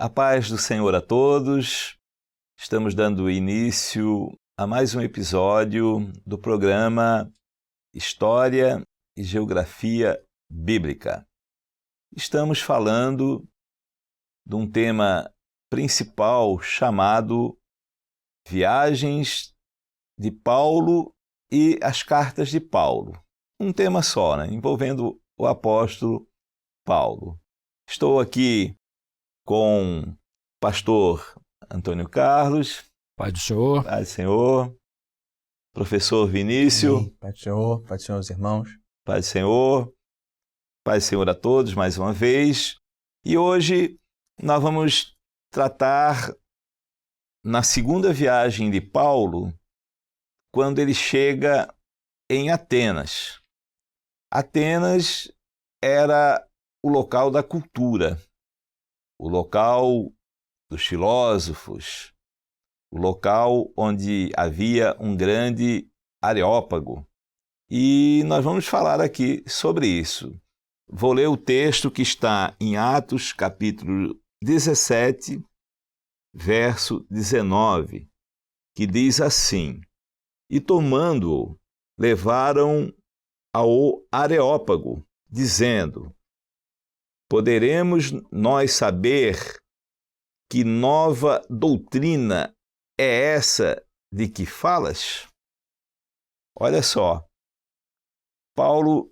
A paz do Senhor a todos. Estamos dando início a mais um episódio do programa História e Geografia Bíblica. Estamos falando de um tema principal chamado Viagens de Paulo e as Cartas de Paulo. Um tema só, envolvendo o apóstolo Paulo. Estou aqui com o pastor Antônio Carlos. Pai do Senhor. Pai do Senhor. Professor Vinícius. Amém. Pai do Senhor, os irmãos. Pai do Senhor. Pai do Senhor a todos, mais uma vez. E hoje nós vamos tratar na segunda viagem de Paulo, quando ele chega em Atenas. Atenas era o local da cultura, o local dos filósofos, o local onde havia um grande Areópago. E nós vamos falar aqui sobre isso. Vou ler o texto que está em Atos, capítulo 17, verso 19, que diz assim: E tomando-o, levaram ao Areópago, dizendo: Poderemos nós saber que nova doutrina é essa de que falas? Olha só, Paulo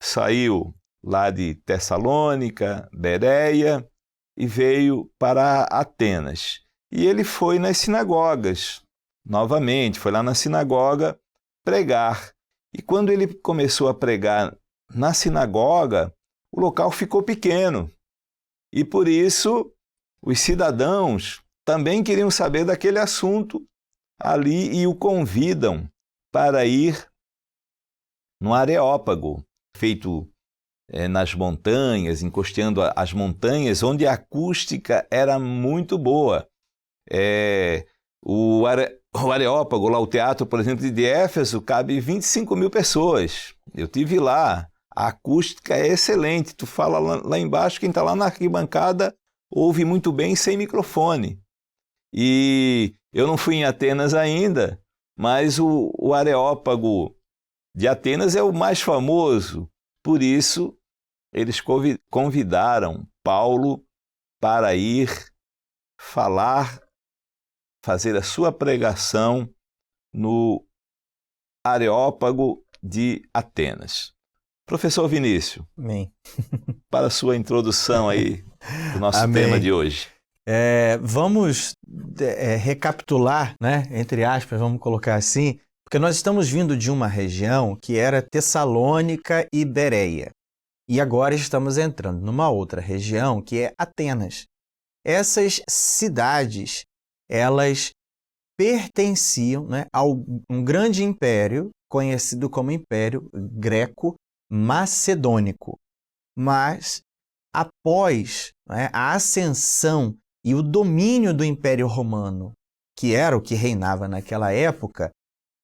saiu lá de Tessalônica, Bereia, e veio para Atenas. E ele foi nas sinagogas, novamente, foi lá na sinagoga pregar. E quando ele começou a pregar na sinagoga, o local ficou pequeno. E por isso, os cidadãos também queriam saber daquele assunto ali e o convidam para ir no Areópago, feito nas montanhas, encosteando as montanhas, onde a acústica era muito boa. O Areópago, lá o teatro, por exemplo, de Éfeso, cabe 25 mil pessoas. Eu estive lá, a acústica é excelente. Tu fala lá embaixo, quem está lá na arquibancada ouve muito bem sem microfone. E eu não fui em Atenas ainda, mas o Areópago de Atenas é o mais famoso. Por isso, eles convidaram Paulo para ir fazer a sua pregação no Areópago de Atenas. Professor Vinícius, Amém. para a sua introdução aí do nosso Amém. tema de hoje. Vamos recapitular, entre aspas, vamos colocar assim, porque nós estamos vindo de uma região que era Tessalônica e Bereia. E agora estamos entrando numa outra região que é Atenas. Essas cidades, elas pertenciam a um grande império, conhecido como Império Greco-Macedônico. Mas, após a ascensão e o domínio do Império Romano, que era o que reinava naquela época,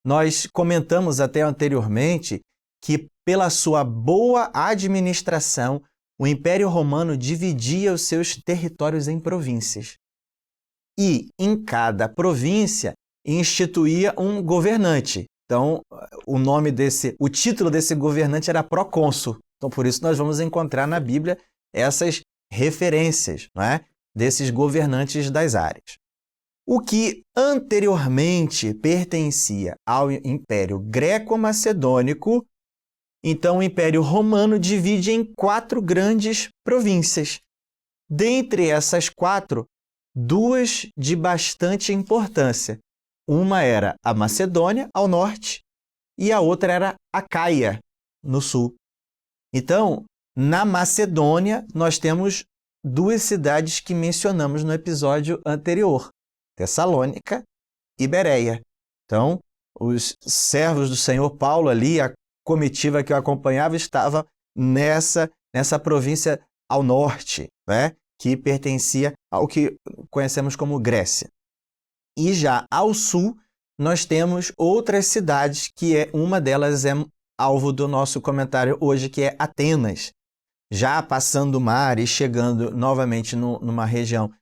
nós comentamos até anteriormente que, pela sua boa administração, o Império Romano dividia os seus territórios em províncias. E, em cada província, instituía um governante. Então, o título desse governante era procônsul. Então, por isso, nós vamos encontrar na Bíblia essas referências, desses governantes das áreas. O que anteriormente pertencia ao Império Greco-Macedônico, então o Império Romano divide em 4 grandes províncias. Dentre essas 4, 2 de bastante importância. Uma era a Macedônia, ao norte, e a outra era a Caia, no sul. Então, na Macedônia, nós temos 2 cidades que mencionamos no episódio anterior, Tessalônica e Bereia. Então, os servos do Senhor Paulo ali, a comitiva que o acompanhava, estava nessa província ao norte, que pertencia ao que conhecemos como Grécia. E já ao sul, nós temos outras cidades, uma delas é alvo do nosso comentário hoje, que é Atenas. já passando o mar e chegando novamente numa região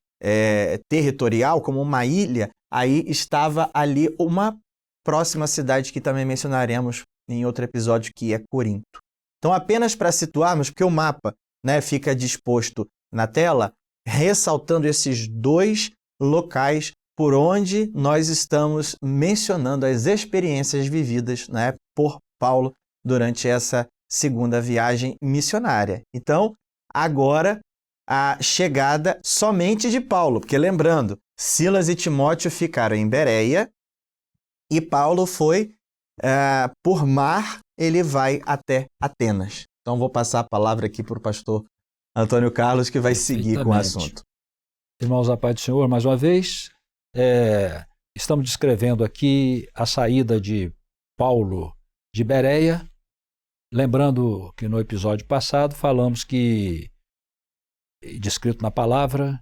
territorial, como uma ilha, aí estava ali uma próxima cidade que também mencionaremos em outro episódio, que é Corinto. Então, apenas para situarmos, porque o mapa, né, fica disposto na tela, ressaltando esses dois locais por onde nós estamos mencionando as experiências vividas, né, por Paulo durante essa segunda viagem missionária. Então, agora a chegada somente de Paulo, porque lembrando, Silas e Timóteo ficaram em Bereia e Paulo foi por mar, ele vai até Atenas. Então, vou passar a palavra aqui para o pastor Antônio Carlos, que vai seguir com o assunto. Irmãos, a paz do Senhor, mais uma vez, estamos descrevendo aqui a saída de Paulo de Bereia. Lembrando que no episódio passado falamos que, descrito na palavra,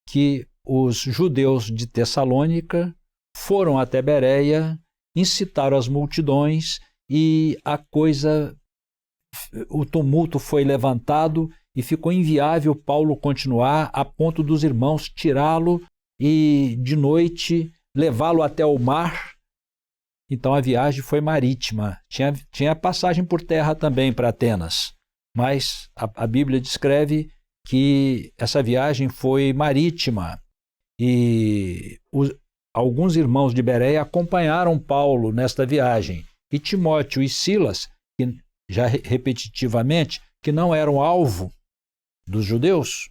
que os judeus de Tessalônica foram até Bereia, incitaram as multidões e o tumulto foi levantado e ficou inviável Paulo continuar, a ponto dos irmãos tirá-lo e de noite levá-lo até o mar. Então a viagem foi marítima. Tinha passagem por terra também para Atenas, mas a Bíblia descreve que essa viagem foi marítima e alguns irmãos de Bereia acompanharam Paulo nesta viagem. E Timóteo e Silas, que já repetitivamente, que não eram alvo dos judeus,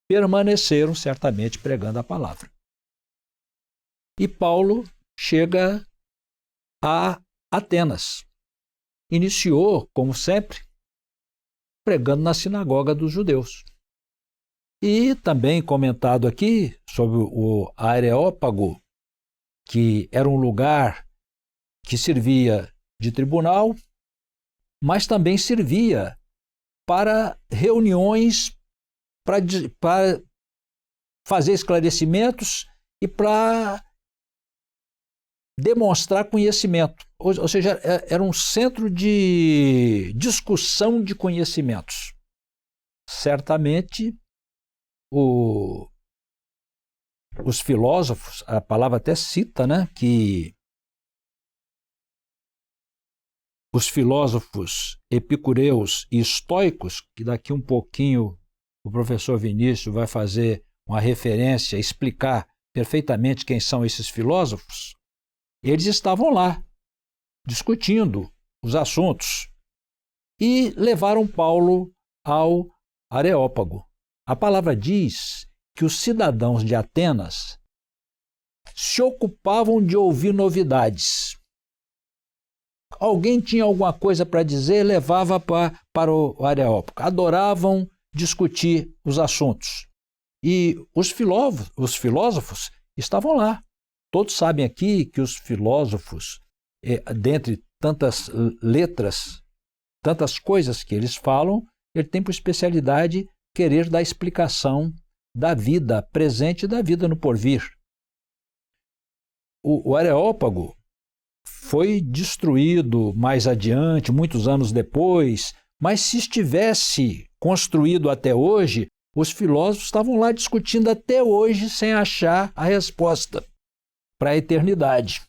permaneceram certamente pregando a palavra. E Paulo chega a Atenas. Iniciou, como sempre, pregando na sinagoga dos judeus. E também comentado aqui sobre o Areópago, que era um lugar que servia de tribunal, mas também servia para reuniões, para fazer esclarecimentos e para demonstrar conhecimento. Ou seja, era um centro de discussão de conhecimentos. Certamente, os filósofos, a palavra até cita, né, que os filósofos epicureus e estoicos, que daqui um pouquinho o professor Vinícius vai fazer uma referência, explicar perfeitamente quem são esses filósofos, eles estavam lá, discutindo os assuntos e levaram Paulo ao Areópago. A palavra diz que os cidadãos de Atenas se ocupavam de ouvir novidades. Alguém tinha alguma coisa para dizer, levava para o Areópago. Adoravam discutir os assuntos. E os filósofos estavam lá. Todos sabem aqui que os filósofos, dentre tantas letras, tantas coisas que eles falam, ele tem por especialidade querer dar explicação da vida presente e da vida no porvir. O Areópago foi destruído mais adiante, muitos anos depois, mas se estivesse construído até hoje, os filósofos estavam lá discutindo até hoje sem achar a resposta para a eternidade.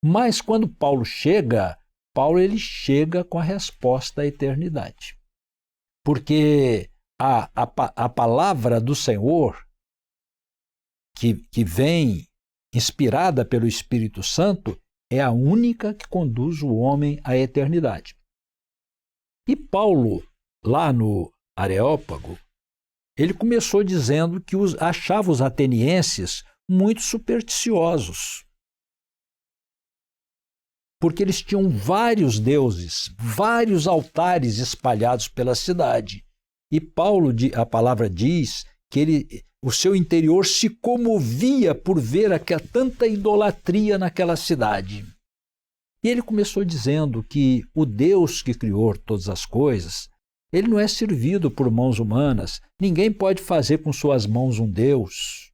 Mas quando Paulo chega com a resposta à eternidade. Porque a palavra do Senhor, que vem inspirada pelo Espírito Santo, é a única que conduz o homem à eternidade. E Paulo, lá no Areópago, ele começou dizendo que achava os atenienses muito supersticiosos, porque eles tinham vários deuses, vários altares espalhados pela cidade. E Paulo, a palavra diz que o seu interior se comovia por ver tanta idolatria naquela cidade. E ele começou dizendo que o Deus que criou todas as coisas, ele não é servido por mãos humanas, ninguém pode fazer com suas mãos um Deus.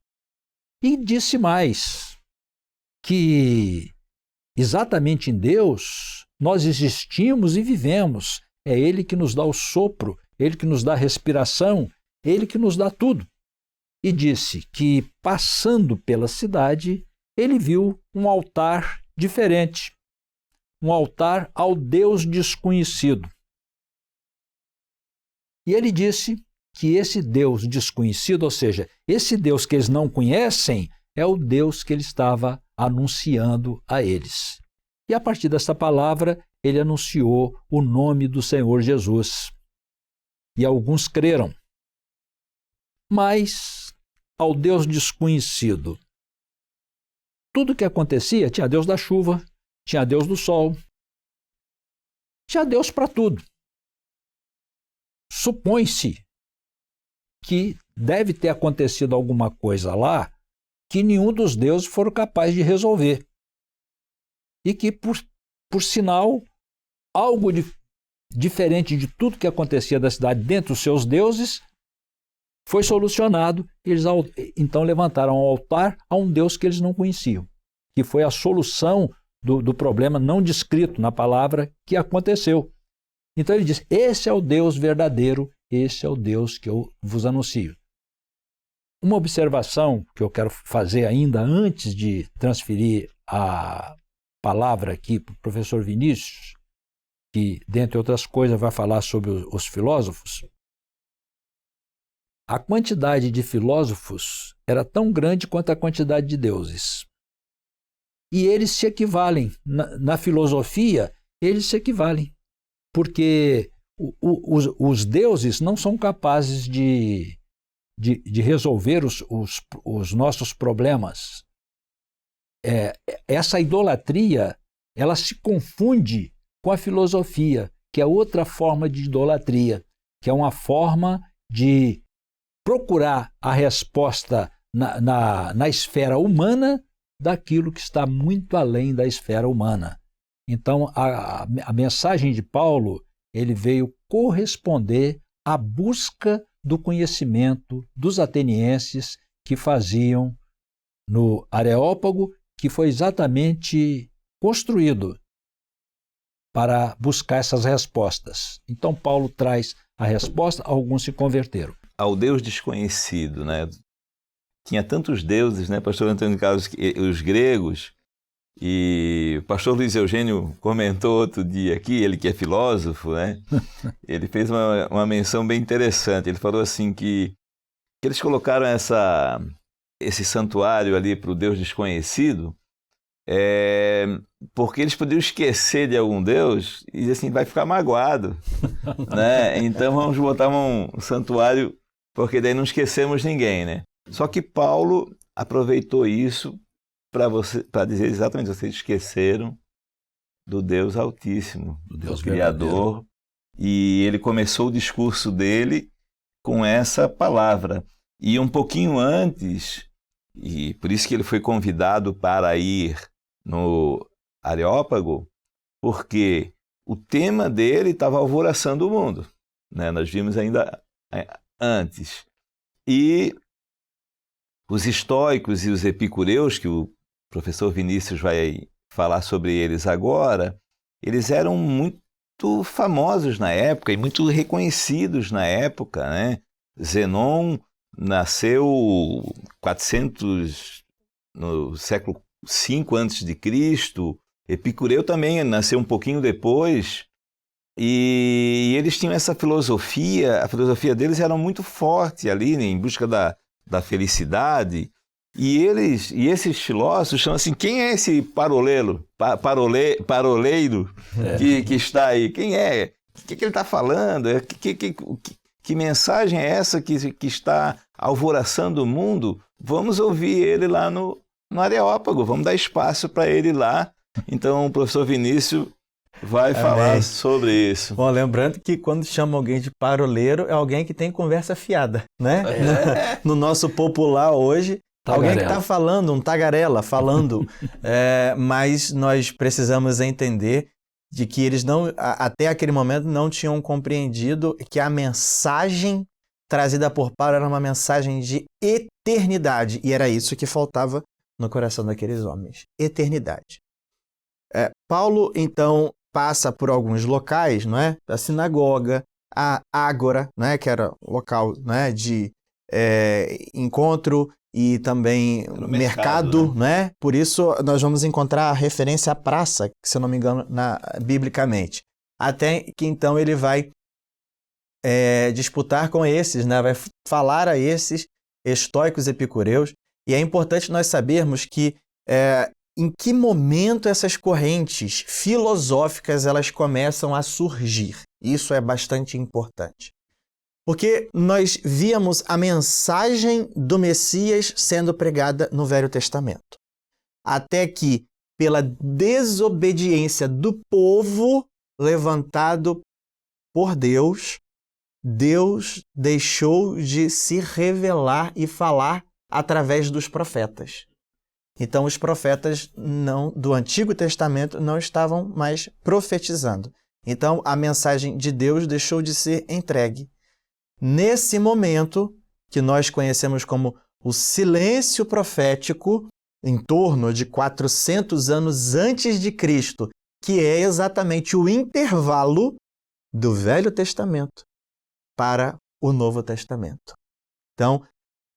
E disse mais, que exatamente em Deus nós existimos e vivemos. É Ele que nos dá o sopro Ele que nos dá respiração, Ele que nos dá tudo. E disse que, passando pela cidade, ele viu um altar diferente, um altar ao Deus desconhecido. E ele disse que esse Deus desconhecido, ou seja, esse Deus que eles não conhecem, é o Deus que ele estava anunciando a eles. E a partir dessa palavra, ele anunciou o nome do Senhor Jesus. E alguns creram. Mas, ao Deus desconhecido, tudo que acontecia, tinha Deus da chuva, tinha Deus do sol, tinha Deus para tudo. Supõe-se que deve ter acontecido alguma coisa lá que nenhum dos deuses foram capazes de resolver. E que, por sinal, algo diferente de tudo que acontecia da cidade dentro dos seus deuses foi solucionado. Eles então levantaram um altar a um Deus que eles não conheciam, que foi a solução do problema não descrito na palavra que aconteceu. Então ele diz, esse é o Deus verdadeiro, esse é o Deus que eu vos anuncio. Uma observação que eu quero fazer ainda antes de transferir a palavra aqui para o professor Vinícius, que, dentre outras coisas, vai falar sobre os filósofos. A quantidade de filósofos era tão grande quanto a quantidade de deuses. E eles se equivalem. Na filosofia, eles se equivalem. Porque os deuses não são capazes de resolver os nossos problemas. Essa idolatria, ela se confunde com a filosofia, que é outra forma de idolatria, que é uma forma de procurar a resposta na esfera humana daquilo que está muito além da esfera humana. Então, a mensagem de Paulo, ele veio corresponder à busca do conhecimento dos atenienses que faziam no Areópago, que foi exatamente construído para buscar essas respostas. Então, Paulo traz a resposta, alguns se converteram. Ao Deus desconhecido, né? Tinha tantos deuses, né, pastor Antônio Carlos, os gregos, e o pastor Luiz Eugênio comentou outro dia aqui, ele que é filósofo, né? Ele fez uma menção bem interessante. Ele falou assim que eles colocaram esse santuário ali para o Deus desconhecido, porque eles podiam esquecer de algum Deus e assim, vai ficar magoado, né? Então vamos botar um santuário, porque daí não esquecemos ninguém, né? Só que Paulo aproveitou isso para dizer exatamente, vocês esqueceram do Deus Altíssimo, do Deus Criador, e ele começou o discurso dele com essa palavra. E um pouquinho antes, e por isso que ele foi convidado para ir no Areópago, porque o tema dele estava a alvoração do mundo, né? Nós vimos ainda antes. E os estoicos e os epicureus, que o professor Vinícius vai falar sobre eles agora, eles eram muito famosos na época e muito reconhecidos na época, né? Zenon nasceu no século V a.C., Epicureu também nasceu um pouquinho depois, e eles tinham essa filosofia, a filosofia deles era muito forte ali, né, em busca da felicidade, e esses filósofos chamam assim, quem é esse paroleiro que está aí? Quem é? O que ele está falando? Que mensagem é essa que está alvoroçando o mundo? Vamos ouvir ele lá no Areópago, vamos dar espaço para ele lá. Então o professor Vinícius vai falar sobre isso. Bom, lembrando que quando chama alguém de paroleiro, é alguém que tem conversa fiada, né? No nosso popular hoje, tagarela. Alguém que está falando, um tagarela falando. Mas nós precisamos entender de que eles até aquele momento não tinham compreendido que a mensagem trazida por Paulo era uma mensagem de eternidade. E era isso que faltava no coração daqueles homens. Eternidade. Paulo, então, passa por alguns locais, não é? A sinagoga, a ágora, né, que era o local, né, de encontro e também No mercado, mercado, né? Por isso nós vamos encontrar a referência à praça, se eu não me engano, biblicamente. Até que então ele vai disputar com esses, né? Vai falar a esses estoicos epicureus. E é importante nós sabermos que em que momento essas correntes filosóficas elas começam a surgir. Isso é bastante importante. Porque nós víamos a mensagem do Messias sendo pregada no Velho Testamento. Até que, pela desobediência do povo levantado por Deus, Deus deixou de se revelar e falar através dos profetas. Então, os profetas do Antigo Testamento não estavam mais profetizando. Então, a mensagem de Deus deixou de ser entregue. Nesse momento, que nós conhecemos como o silêncio profético, em torno de 400 anos antes de Cristo, que é exatamente o intervalo do Velho Testamento para o Novo Testamento. Então,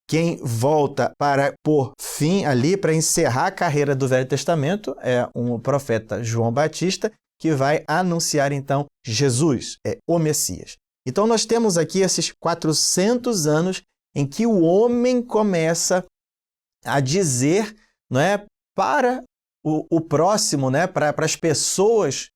quem volta para pôr fim ali, para encerrar a carreira do Velho Testamento, é o profeta João Batista, que vai anunciar, então, Jesus, o Messias. Então, nós temos aqui esses 400 anos em que o homem começa a dizer, não é, para o próximo, né, para as pessoas,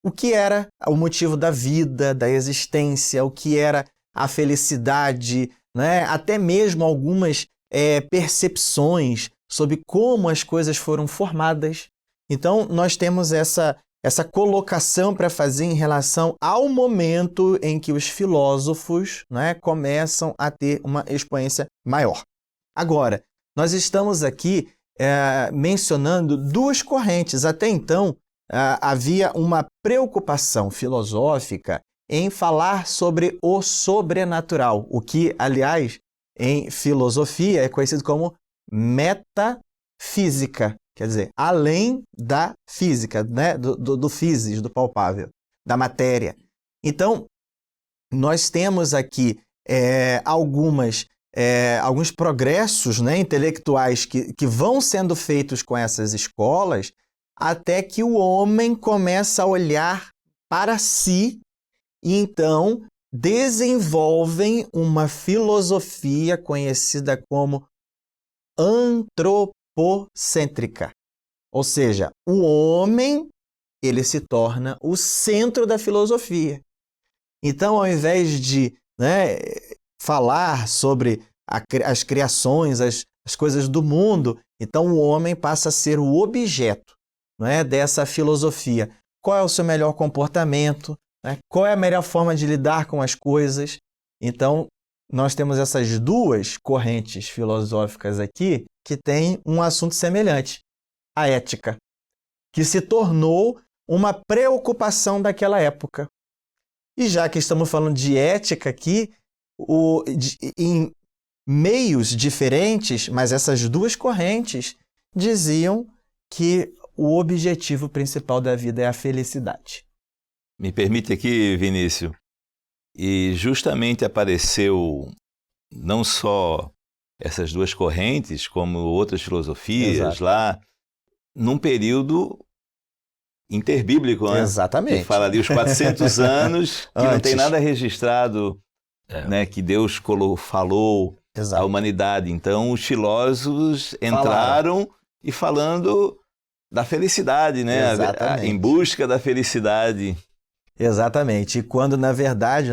o que era o motivo da vida, da existência, o que era a felicidade, né, até mesmo algumas percepções sobre como as coisas foram formadas. Então, nós temos essa colocação para fazer em relação ao momento em que os filósofos, né, começam a ter uma expoência maior. Agora, nós estamos aqui mencionando duas correntes. Até então, havia uma preocupação filosófica em falar sobre o sobrenatural, o que, aliás, em filosofia é conhecido como metafísica. Quer dizer, além da física, né? do physis, do palpável, da matéria. Então, nós temos aqui alguns progressos, né, intelectuais que vão sendo feitos com essas escolas, até que o homem começa a olhar para si e, então, desenvolvem uma filosofia conhecida como antropocêntrica. Ou seja, o homem ele se torna o centro da filosofia. Então, ao invés de falar sobre as criações, as coisas do mundo, então o homem passa a ser o objeto, dessa filosofia. Qual é o seu melhor comportamento? Qual é a melhor forma de lidar com as coisas? Então, nós temos essas duas correntes filosóficas aqui que têm um assunto semelhante, a ética, que se tornou uma preocupação daquela época. E já que estamos falando de ética aqui, em meios diferentes, mas essas duas correntes diziam que o objetivo principal da vida é a felicidade. Me permite aqui, Vinícius, e justamente apareceu não só essas duas correntes, como outras filosofias. Exato. Lá, num período interbíblico, né? Exatamente. Que fala ali os 400 anos, que não tem nada registrado, né, que Deus falou à humanidade. Então, os filósofos entraram e falando da felicidade, né? Em busca da felicidade. Exatamente. E quando, na verdade,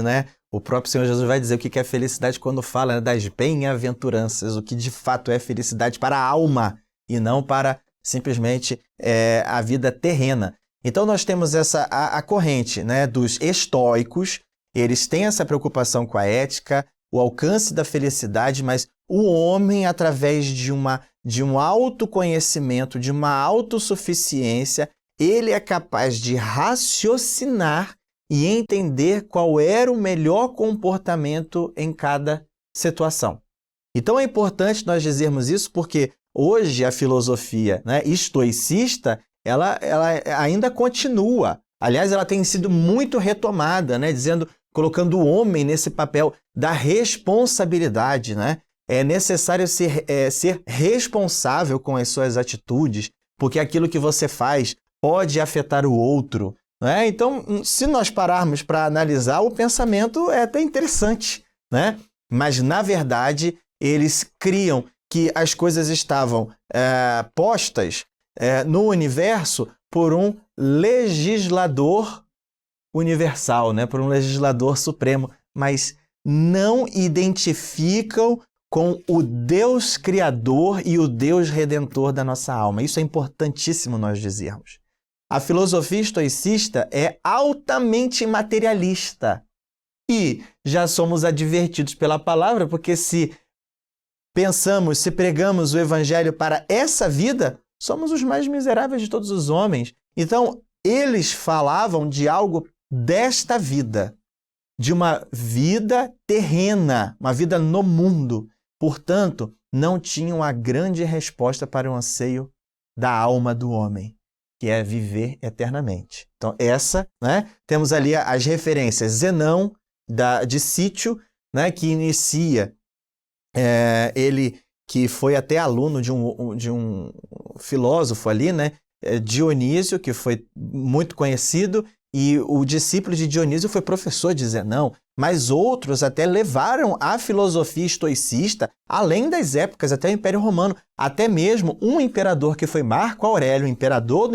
o próprio Senhor Jesus vai dizer o que é felicidade quando fala das bem-aventuranças, o que de fato é felicidade para a alma e não para simplesmente a vida terrena. Então nós temos a corrente dos estoicos, eles têm essa preocupação com a ética, o alcance da felicidade, mas o homem, através de um autoconhecimento, de uma autossuficiência, ele é capaz de raciocinar e entender qual era o melhor comportamento em cada situação. Então é importante nós dizermos isso porque hoje a filosofia estoicista ela ainda continua Aliás, ela tem sido muito retomada, né? Colocando o homem nesse papel da responsabilidade, né? É necessário ser responsável com as suas atitudes, porque aquilo que você faz pode afetar o outro, né? Então, se nós pararmos para analisar, o pensamento é até interessante, né? Mas, na verdade, eles criam que as coisas estavam postas no universo por um legislador universal, né? Por um legislador supremo, mas não identificam com o Deus Criador e o Deus Redentor da nossa alma. Isso é importantíssimo nós dizermos. A filosofia estoicista é altamente materialista. E já somos advertidos pela palavra, porque se pregamos o evangelho para essa vida, somos os mais miseráveis de todos os homens. Então, eles falavam de algo desta vida, de uma vida terrena, uma vida no mundo. Portanto, não tinham a grande resposta para o anseio da alma do homem, que é viver eternamente. Então, temos ali as referências. Zenão, de Sítio, né, que inicia, ele que foi até aluno de um filósofo ali, né, Dionísio, que foi muito conhecido, e o discípulo de Dionísio foi professor de Zenão, mas outros até levaram a filosofia estoicista além das épocas, até o Império Romano. Até mesmo um imperador que foi Marco Aurélio, imperador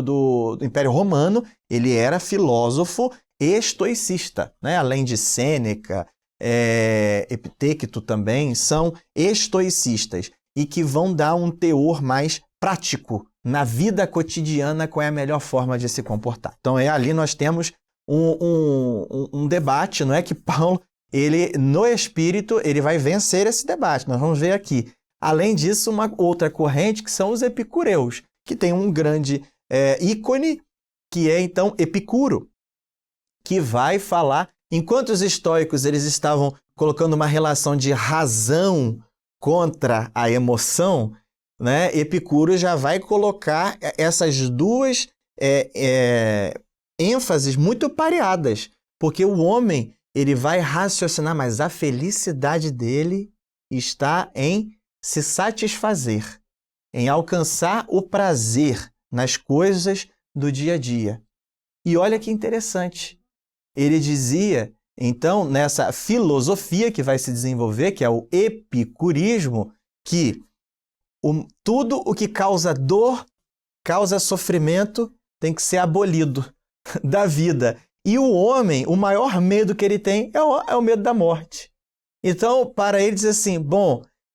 do Império Romano, ele era filósofo estoicista, né? Além de Sêneca, Epicteto também, são estoicistas e que vão dar um teor mais prático na vida cotidiana, qual é a melhor forma de se comportar. Então, ali nós temos um debate, não é que Paulo, ele no espírito, ele vai vencer esse debate. Nós vamos ver aqui. Além disso, uma outra corrente, que são os epicureus, que tem um grande ícone, que é, então, Epicuro, que vai falar, enquanto os estoicos eles estavam colocando uma relação de razão contra a emoção, né? Epicuro já vai colocar essas duas ênfases muito pareadas, porque o homem ele vai raciocinar, mas a felicidade dele está em se satisfazer, em alcançar o prazer nas coisas do dia a dia. E olha que interessante, ele dizia, então, nessa filosofia que vai se desenvolver, que é o epicurismo, que tudo o que causa dor, causa sofrimento, tem que ser abolido da vida. E o homem, o maior medo que ele tem é o medo da morte. Então, para ele dizer assim,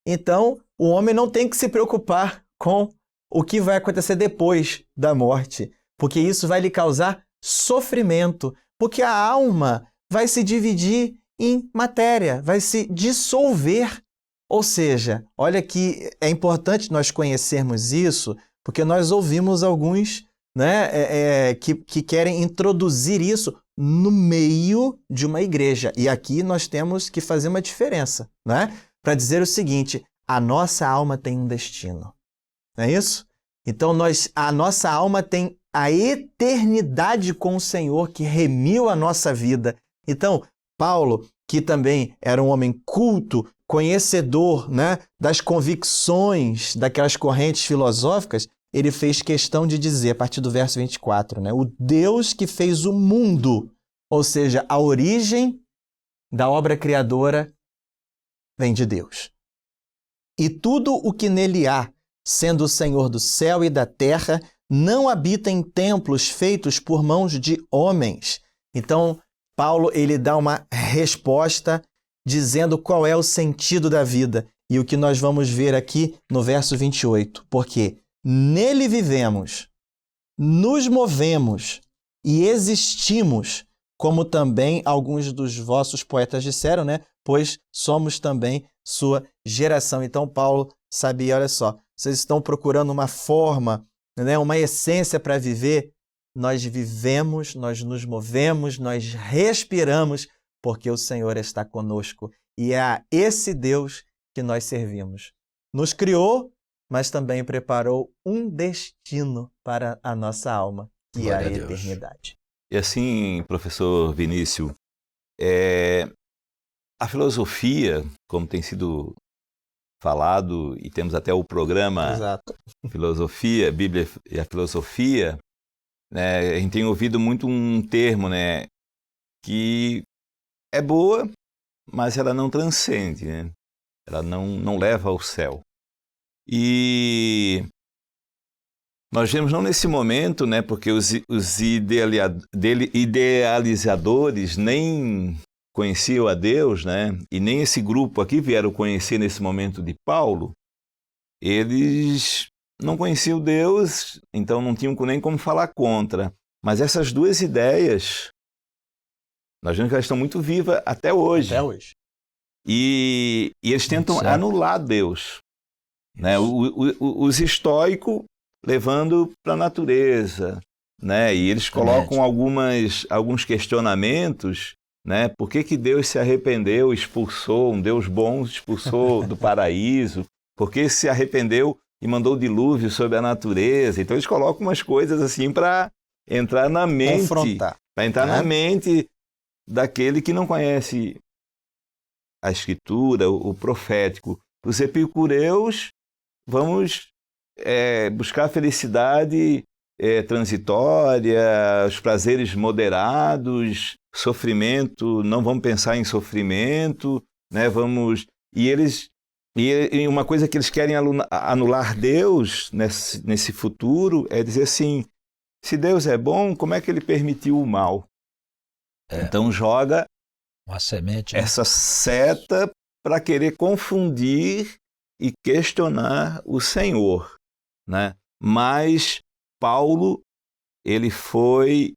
então o homem não tem que se preocupar com o que vai acontecer depois da morte, porque isso vai lhe causar sofrimento, porque a alma vai se dividir em matéria, vai se dissolver. Ou seja, olha que é importante nós conhecermos isso, porque nós ouvimos alguns, né, que querem introduzir isso no meio de uma igreja. E aqui nós temos que fazer uma diferença, né? Para dizer o seguinte, a nossa alma tem um destino. Não é isso? Então, a nossa alma tem a eternidade com o Senhor que remiu a nossa vida. Então, Paulo, que também era um homem culto, conhecedor, né, das convicções daquelas correntes filosóficas, ele fez questão de dizer, a partir do verso 24, né, o Deus que fez o mundo, ou seja, a origem da obra criadora vem de Deus. E tudo o que nele há, sendo o Senhor do céu e da terra, não habita em templos feitos por mãos de homens. Então, Paulo ele dá uma resposta dizendo qual é o sentido da vida. E o que nós vamos ver aqui no verso 28. Porque nele vivemos, nos movemos e existimos, como também alguns dos vossos poetas disseram, né? Pois somos também sua geração. Então, Paulo sabia, olha só, vocês estão procurando uma forma, né? Uma essência para viver. Nós vivemos, nós nos movemos, nós respiramos, porque o Senhor está conosco. E é a esse Deus que nós servimos. Nos criou, mas também preparou um destino para a nossa alma, e Glória a a Deus. eternidade. E assim, professor Vinícius, a filosofia, como tem sido falado, e temos até o programa Exato. Filosofia, Bíblia e a Filosofia, né, a gente tem ouvido muito um termo, né, que é boa, mas ela não transcende, né? Ela não leva ao céu. E nós vemos não nesse momento, né, porque os idealizadores nem conheciam a Deus, né, e nem esse grupo aqui vieram conhecer nesse momento de Paulo. Eles não conheciam Deus, então não tinham nem como falar contra. Mas essas duas ideias, nós vemos que elas estão muito vivas até hoje. Até hoje. E eles tentam certo. anular Deus. Né? Os estoicos levando para a natureza. Né? E eles colocam alguns questionamentos. Né? Por que Deus se arrependeu, expulsou, um Deus bom expulsou do paraíso? Por que se arrependeu e mandou o dilúvio sobre a natureza? Então eles colocam umas coisas assim para entrar na mente, Confrontar. para entrar na mente daquele que não conhece a escritura, o profético. Os epicureus, vamos buscar a felicidade transitória, os prazeres moderados, sofrimento, não vamos pensar em sofrimento, né? E uma coisa que eles querem anular Deus nesse futuro é dizer assim, se Deus é bom, como é que ele permitiu o mal? Então joga uma semente, né? essa seta para querer confundir e questionar o Senhor, né? Mas Paulo, ele foi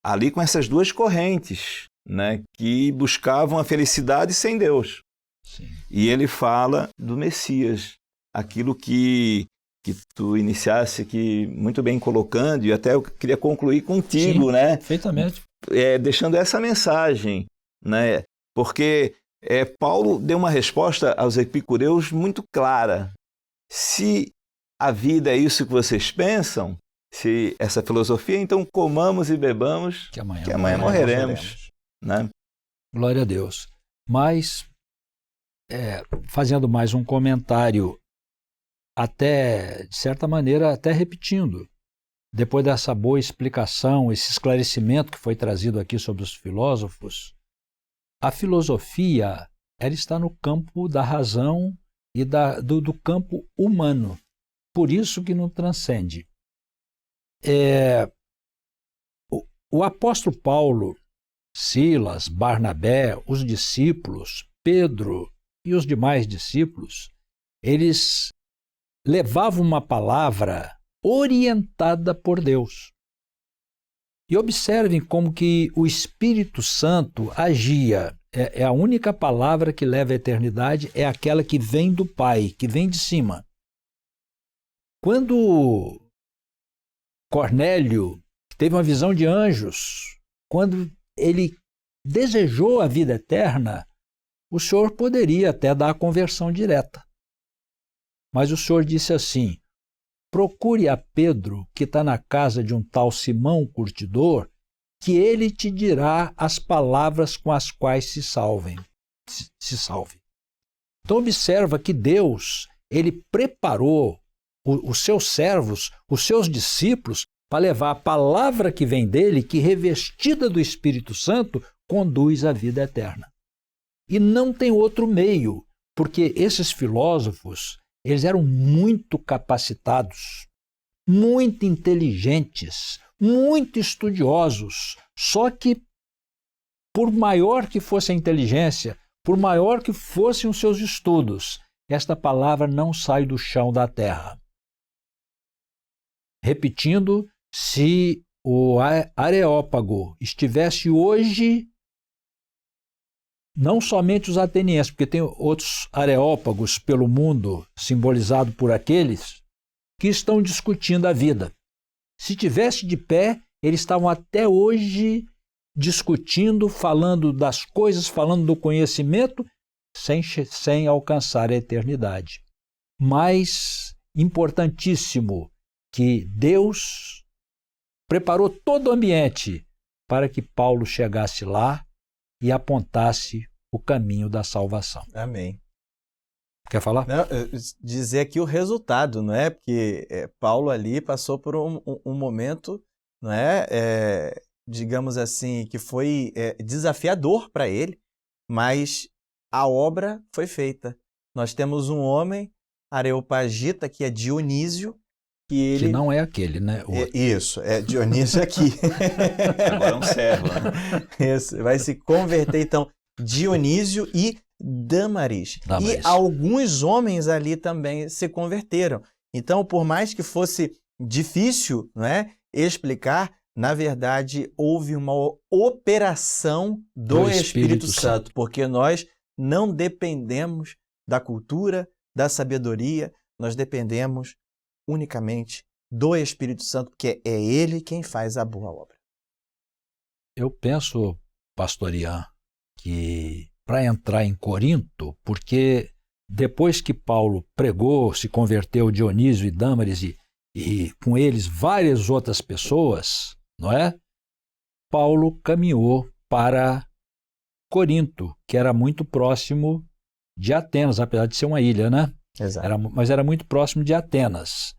ali com essas duas correntes, né, que buscavam a felicidade sem Deus. Sim. E ele fala do Messias, aquilo que tu iniciasse aqui muito bem colocando, e até eu queria concluir contigo, Sim, né? perfeitamente. Deixando essa mensagem, né? Porque Paulo deu uma resposta aos epicureus muito clara. Se a vida é isso que vocês pensam, se essa filosofia, então comamos e bebamos, que amanhã morreremos. Né? Glória a Deus. Mas, fazendo mais um comentário, até, de certa maneira, até repetindo, depois dessa boa explicação, esse esclarecimento que foi trazido aqui sobre os filósofos, a filosofia, ela está no campo da razão e do campo humano. Por isso que não transcende. O apóstolo Paulo, Silas, Barnabé, os discípulos, Pedro e os demais discípulos, eles levavam uma palavra orientada por Deus. E observem como que o Espírito Santo agia. É a única palavra que leva à eternidade, é aquela que vem do Pai, que vem de cima. Quando Cornélio teve uma visão de anjos, quando ele desejou a vida eterna, o Senhor poderia até dar a conversão direta. Mas o Senhor disse assim, procure a Pedro, que está na casa de um tal Simão Curtidor, que ele te dirá as palavras com as quais se salve. Então observa que Deus, ele preparou os seus servos, os seus discípulos, para levar a palavra que vem dele, que revestida do Espírito Santo, conduz à vida eterna. E não tem outro meio, porque esses filósofos, eles eram muito capacitados, muito inteligentes, muito estudiosos, só que por maior que fosse a inteligência, por maior que fossem os seus estudos, esta palavra não sai do chão da terra. Repetindo, se o Areópago estivesse hoje, não somente os atenienses, porque tem outros areópagos pelo mundo, simbolizado por aqueles que estão discutindo a vida. Se tivesse de pé, eles estavam até hoje discutindo, falando das coisas, falando do conhecimento, sem alcançar a eternidade. Mas, importantíssimo, que Deus preparou todo o ambiente para que Paulo chegasse lá e apontasse o caminho da salvação. Amém. Quer falar? Não, dizer aqui o resultado, não é? Porque Paulo ali passou por um momento, não é? Digamos assim, que foi desafiador para ele, mas a obra foi feita. Nós temos um homem, Areopagita, que é Dionísio, que não é aquele, né? Isso, é Dionísio aqui. Agora é um servo, né? Isso, vai se converter, então, Dionísio e Dâmaris. E alguns homens ali também se converteram. Então, por mais que fosse difícil, não é, explicar, na verdade, houve uma operação do Espírito Santo, porque nós não dependemos da cultura, da sabedoria, nós dependemos unicamente do Espírito Santo, porque é Ele quem faz a boa obra. Eu penso, pastor Ian, que para entrar em Corinto, porque depois que Paulo pregou, se converteu Dionísio e Dâmaris e com eles várias outras pessoas, não é? Paulo caminhou para Corinto, que era muito próximo de Atenas, apesar de ser uma ilha, né? Exato. Mas era muito próximo de Atenas.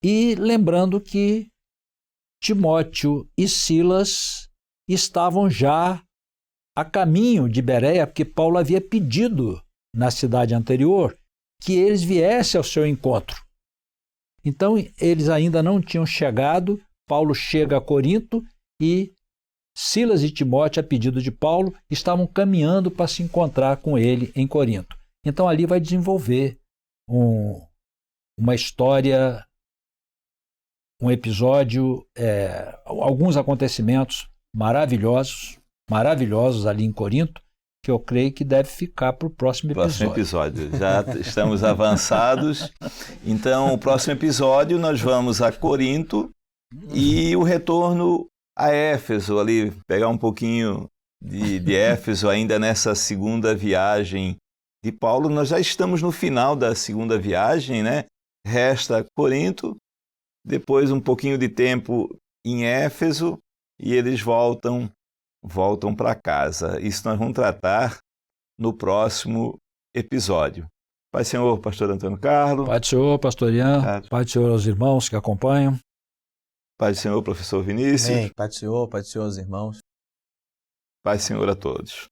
E lembrando que Timóteo e Silas estavam já a caminho de Bereia, porque Paulo havia pedido na cidade anterior que eles viessem ao seu encontro. Então, eles ainda não tinham chegado, Paulo chega a Corinto e Silas e Timóteo, a pedido de Paulo, estavam caminhando para se encontrar com ele em Corinto. Então, ali vai desenvolver uma história, um episódio, alguns acontecimentos maravilhosos ali em Corinto, que eu creio que deve ficar para o próximo episódio. Já estamos avançados. Então, o próximo episódio nós vamos a Corinto e o retorno a Éfeso, ali, pegar um pouquinho de Éfeso ainda nessa segunda viagem de Paulo. Nós já estamos no final da segunda viagem, né? Resta Corinto, depois um pouquinho de tempo em Éfeso e eles voltam para casa. Isso nós vamos tratar no próximo episódio. Pai do Senhor, pastor Antônio Carlos. Pai do Senhor, pastor Ian. Pai do Senhor aos irmãos que acompanham. Pai do Senhor, professor Vinícius. Amém. Pai do Senhor, os irmãos. Pai do Senhor a todos.